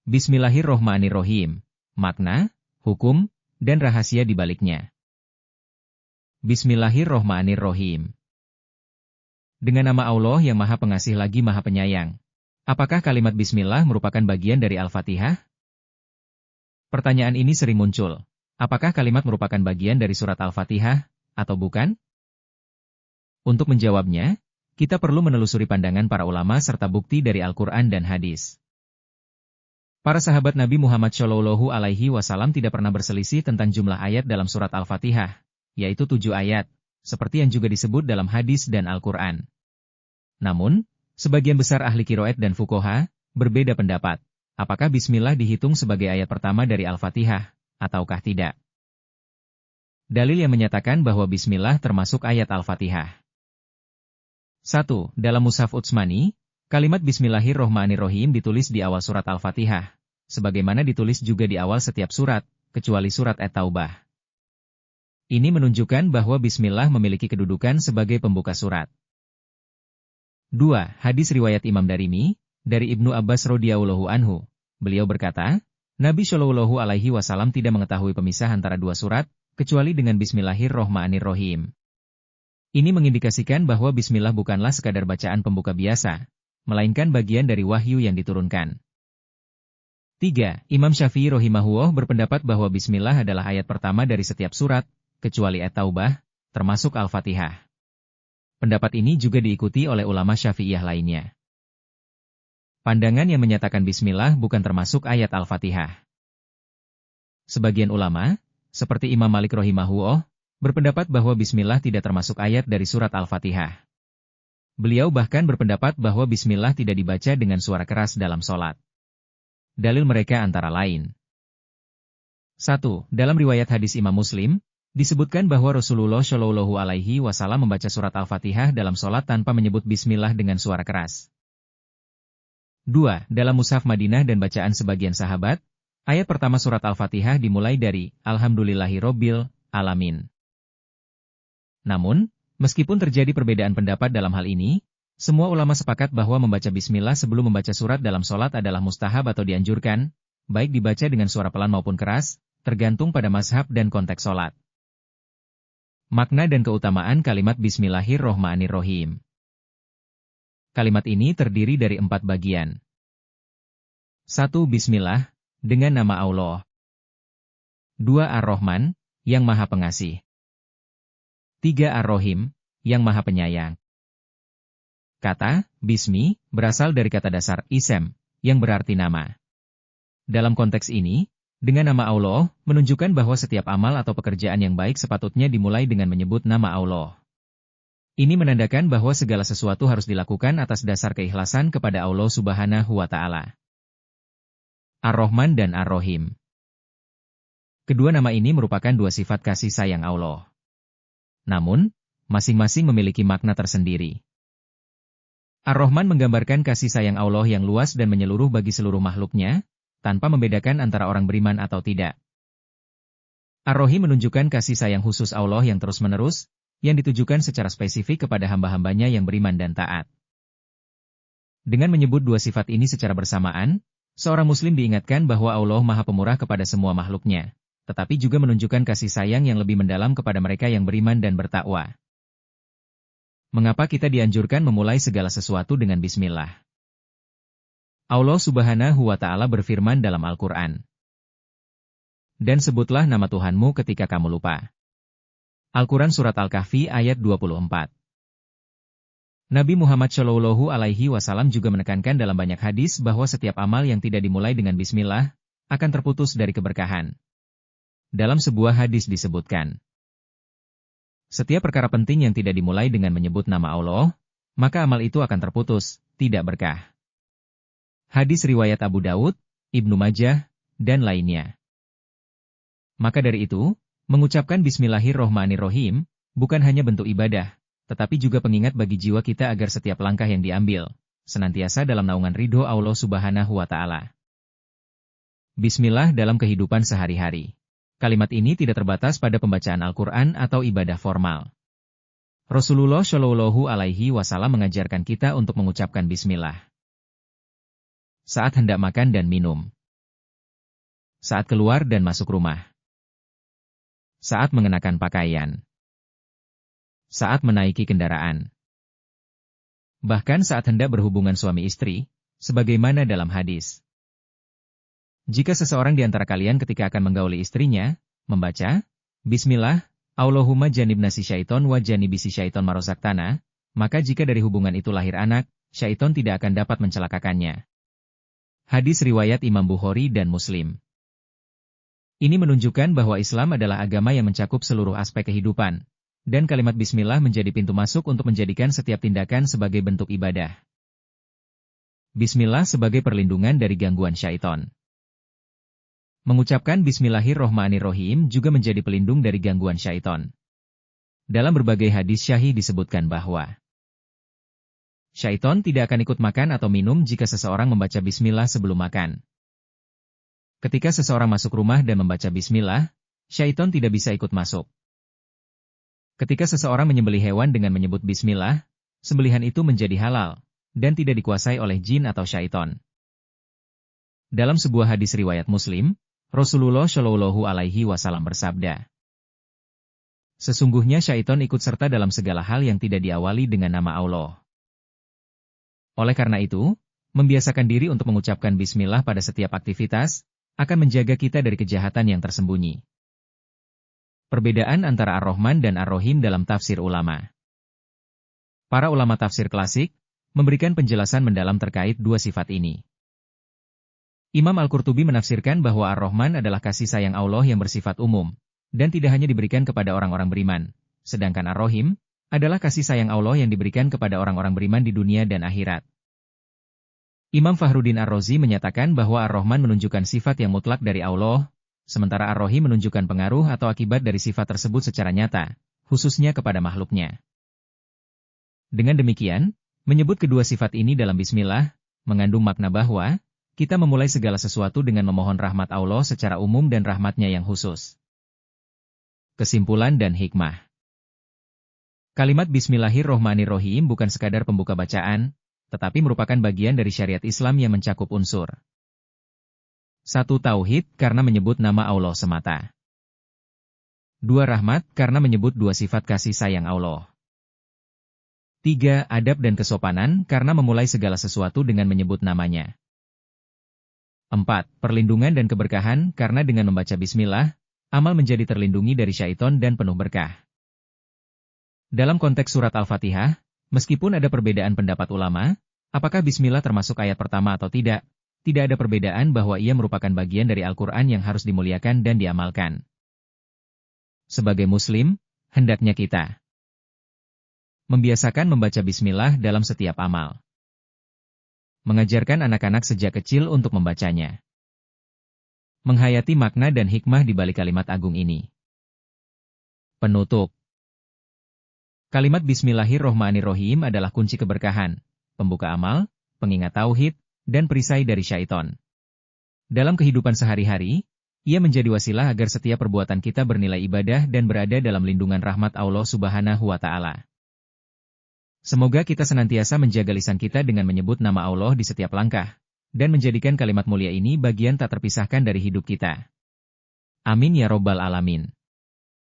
Bismillahirrohmanirrohim. Makna, hukum, dan rahasia di baliknya. Bismillahirrohmanirrohim. Dengan nama Allah yang Maha Pengasih lagi Maha Penyayang. Apakah kalimat Bismillah merupakan bagian dari Al-Fatihah? Pertanyaan ini sering muncul. Apakah kalimat merupakan bagian dari surat Al-Fatihah, atau bukan? Untuk menjawabnya, kita perlu menelusuri pandangan para ulama serta bukti dari Al-Quran dan hadis. Para sahabat Nabi Muhammad SAW tidak pernah berselisih tentang jumlah ayat dalam surat Al-Fatihah, yaitu 7 ayat, seperti yang juga disebut dalam hadis dan Al-Quran. Namun, sebagian besar ahli qiraat dan fuqaha berbeda pendapat, apakah Bismillah dihitung sebagai ayat pertama dari Al-Fatihah, ataukah tidak. Dalil yang menyatakan bahwa Bismillah termasuk ayat Al-Fatihah. 1. Dalam Mushaf Utsmani, kalimat Bismillahirrohmanirrohim ditulis di awal surat Al-Fatihah, sebagaimana ditulis juga di awal setiap surat, kecuali surat At-Taubah. Ini menunjukkan bahwa Bismillah memiliki kedudukan sebagai pembuka surat. 2. Hadis riwayat Imam Darimi, dari Ibnu Abbas radhiyallahu anhu. Beliau berkata, Nabi Shallallahu alaihi wasallam tidak mengetahui pemisah antara dua surat, kecuali dengan Bismillahirrohmanirrohim. Ini mengindikasikan bahwa Bismillah bukanlah sekadar bacaan pembuka biasa, melainkan bagian dari wahyu yang diturunkan. 3. Imam Syafi'i rahimahullah berpendapat bahwa Bismillah adalah ayat pertama dari setiap surat, kecuali At-Taubah, termasuk Al-Fatihah. Pendapat ini juga diikuti oleh ulama Syafi'iyah lainnya. Pandangan yang menyatakan Bismillah bukan termasuk ayat Al-Fatihah. Sebagian ulama, seperti Imam Malik rahimahullah, berpendapat bahwa Bismillah tidak termasuk ayat dari surat Al-Fatihah. Beliau bahkan berpendapat bahwa Bismillah tidak dibaca dengan suara keras dalam sholat. Dalil mereka antara lain. 1. Dalam riwayat hadis Imam Muslim, disebutkan bahwa Rasulullah Shallallahu alaihi wasallam membaca surat Al-Fatihah dalam sholat tanpa menyebut Bismillah dengan suara keras. 2. Dalam Mushaf Madinah dan bacaan sebagian sahabat, ayat pertama surat Al-Fatihah dimulai dari Alhamdulillahirobbil alamin. Namun, meskipun terjadi perbedaan pendapat dalam hal ini, semua ulama sepakat bahwa membaca Bismillah sebelum membaca surat dalam sholat adalah mustahab atau dianjurkan, baik dibaca dengan suara pelan maupun keras, tergantung pada mazhab dan konteks sholat. Makna dan keutamaan kalimat Bismillahirrohmanirrohim. Kalimat ini terdiri dari 4 bagian. 1. Bismillah, dengan nama Allah. 2. Ar-Rahman, yang Maha Pengasih. 3. Ar-Rahim, yang Maha Penyayang. Kata, Bismi, berasal dari kata dasar isem, yang berarti nama. Dalam konteks ini, dengan nama Allah, menunjukkan bahwa setiap amal atau pekerjaan yang baik sepatutnya dimulai dengan menyebut nama Allah. Ini menandakan bahwa segala sesuatu harus dilakukan atas dasar keikhlasan kepada Allah Subhanahu wa Ta'ala. Ar-Rahman dan Ar-Rahim. Kedua nama ini merupakan dua sifat kasih sayang Allah. Namun, masing-masing memiliki makna tersendiri. Ar-Rahman menggambarkan kasih sayang Allah yang luas dan menyeluruh bagi seluruh makhluknya, tanpa membedakan antara orang beriman atau tidak. Ar-Rahim menunjukkan kasih sayang khusus Allah yang terus-menerus, yang ditujukan secara spesifik kepada hamba-hambanya yang beriman dan taat. Dengan menyebut dua sifat ini secara bersamaan, seorang muslim diingatkan bahwa Allah Maha Pemurah kepada semua makhluknya, tetapi juga menunjukkan kasih sayang yang lebih mendalam kepada mereka yang beriman dan bertakwa. Mengapa kita dianjurkan memulai segala sesuatu dengan Bismillah? Allah Subhanahu wa Ta'ala berfirman dalam Al-Quran. Dan sebutlah nama Tuhanmu ketika kamu lupa. Al-Quran Surat Al-Kahfi ayat 24. Nabi Muhammad Shallallahu alaihi wasallam juga menekankan dalam banyak hadis bahwa setiap amal yang tidak dimulai dengan Bismillah, akan terputus dari keberkahan. Dalam sebuah hadis disebutkan, setiap perkara penting yang tidak dimulai dengan menyebut nama Allah, maka amal itu akan terputus, tidak berkah. Hadis riwayat Abu Daud, Ibnu Majah, dan lainnya. Maka dari itu, mengucapkan Bismillahirrohmanirrohim, bukan hanya bentuk ibadah, tetapi juga pengingat bagi jiwa kita agar setiap langkah yang diambil, senantiasa dalam naungan ridho Allah Subhanahu wa Ta'ala. Bismillah dalam kehidupan sehari-hari. Kalimat ini tidak terbatas pada pembacaan Al-Quran atau ibadah formal. Rasulullah Shallallahu alaihi wasallam mengajarkan kita untuk mengucapkan Bismillah saat hendak makan dan minum, saat keluar dan masuk rumah, saat mengenakan pakaian, saat menaiki kendaraan, bahkan saat hendak berhubungan suami istri, sebagaimana dalam hadis. Jika seseorang di antara kalian ketika akan menggauli istrinya, membaca, Bismillah, Allahumma janibna si syaiton wa janibisi syaiton marozaktana, maka jika dari hubungan itu lahir anak, syaiton tidak akan dapat mencelakakannya. Hadis riwayat Imam Bukhari dan Muslim. Ini menunjukkan bahwa Islam adalah agama yang mencakup seluruh aspek kehidupan, dan kalimat Bismillah menjadi pintu masuk untuk menjadikan setiap tindakan sebagai bentuk ibadah. Bismillah sebagai perlindungan dari gangguan syaiton. Mengucapkan Bismillahirrohmanirrohim juga menjadi pelindung dari gangguan syaiton. Dalam berbagai hadis syahih disebutkan bahwa syaiton tidak akan ikut makan atau minum jika seseorang membaca Bismillah sebelum makan. Ketika seseorang masuk rumah dan membaca Bismillah, syaiton tidak bisa ikut masuk. Ketika seseorang menyembelih hewan dengan menyebut Bismillah, sembelihan itu menjadi halal, dan tidak dikuasai oleh jin atau syaiton. Dalam sebuah hadis riwayat Muslim, Rasulullah Shallallahu Alaihi Wasallam bersabda, sesungguhnya syaiton ikut serta dalam segala hal yang tidak diawali dengan nama Allah. Oleh karena itu, membiasakan diri untuk mengucapkan Bismillah pada setiap aktivitas, akan menjaga kita dari kejahatan yang tersembunyi. Perbedaan antara Ar-Rahman dan Ar-Rahim dalam tafsir ulama. Para ulama tafsir klasik, memberikan penjelasan mendalam terkait dua sifat ini. Imam Al-Qurtubi menafsirkan bahwa Ar-Rahman adalah kasih sayang Allah yang bersifat umum, dan tidak hanya diberikan kepada orang-orang beriman, sedangkan Ar-Rahim adalah kasih sayang Allah yang diberikan kepada orang-orang beriman di dunia dan akhirat. Imam Fakhruddin Ar-Razi menyatakan bahwa Ar-Rahman menunjukkan sifat yang mutlak dari Allah, sementara Ar-Rahim menunjukkan pengaruh atau akibat dari sifat tersebut secara nyata, khususnya kepada makhluknya. Dengan demikian, menyebut kedua sifat ini dalam Bismillah, mengandung makna bahwa kita memulai segala sesuatu dengan memohon rahmat Allah secara umum dan rahmatnya yang khusus. Kesimpulan dan hikmah. Kalimat Bismillahirrohmanirrohim bukan sekadar pembuka bacaan, tetapi merupakan bagian dari syariat Islam yang mencakup unsur 1. Tauhid, karena menyebut nama Allah semata. 2. Rahmat, karena menyebut dua sifat kasih sayang Allah. 3. Adab dan kesopanan, karena memulai segala sesuatu dengan menyebut namanya. 4. Perlindungan dan keberkahan, karena dengan membaca Bismillah, amal menjadi terlindungi dari syaiton dan penuh berkah. Dalam konteks surat Al-Fatihah, meskipun ada perbedaan pendapat ulama, apakah Bismillah termasuk ayat pertama atau tidak ada perbedaan bahwa ia merupakan bagian dari Al-Quran yang harus dimuliakan dan diamalkan. Sebagai Muslim, hendaknya kita membiasakan membaca Bismillah dalam setiap amal. Mengajarkan anak-anak sejak kecil untuk membacanya. Menghayati makna dan hikmah di balik kalimat agung ini. Penutup. Kalimat Bismillahirrohmanirrohim adalah kunci keberkahan, pembuka amal, pengingat tauhid, dan perisai dari syaiton. Dalam kehidupan sehari-hari, ia menjadi wasilah agar setiap perbuatan kita bernilai ibadah dan berada dalam lindungan rahmat Allah Subhanahu wa Ta'ala. Semoga kita senantiasa menjaga lisan kita dengan menyebut nama Allah di setiap langkah, dan menjadikan kalimat mulia ini bagian tak terpisahkan dari hidup kita. Amin ya Robbal Alamin.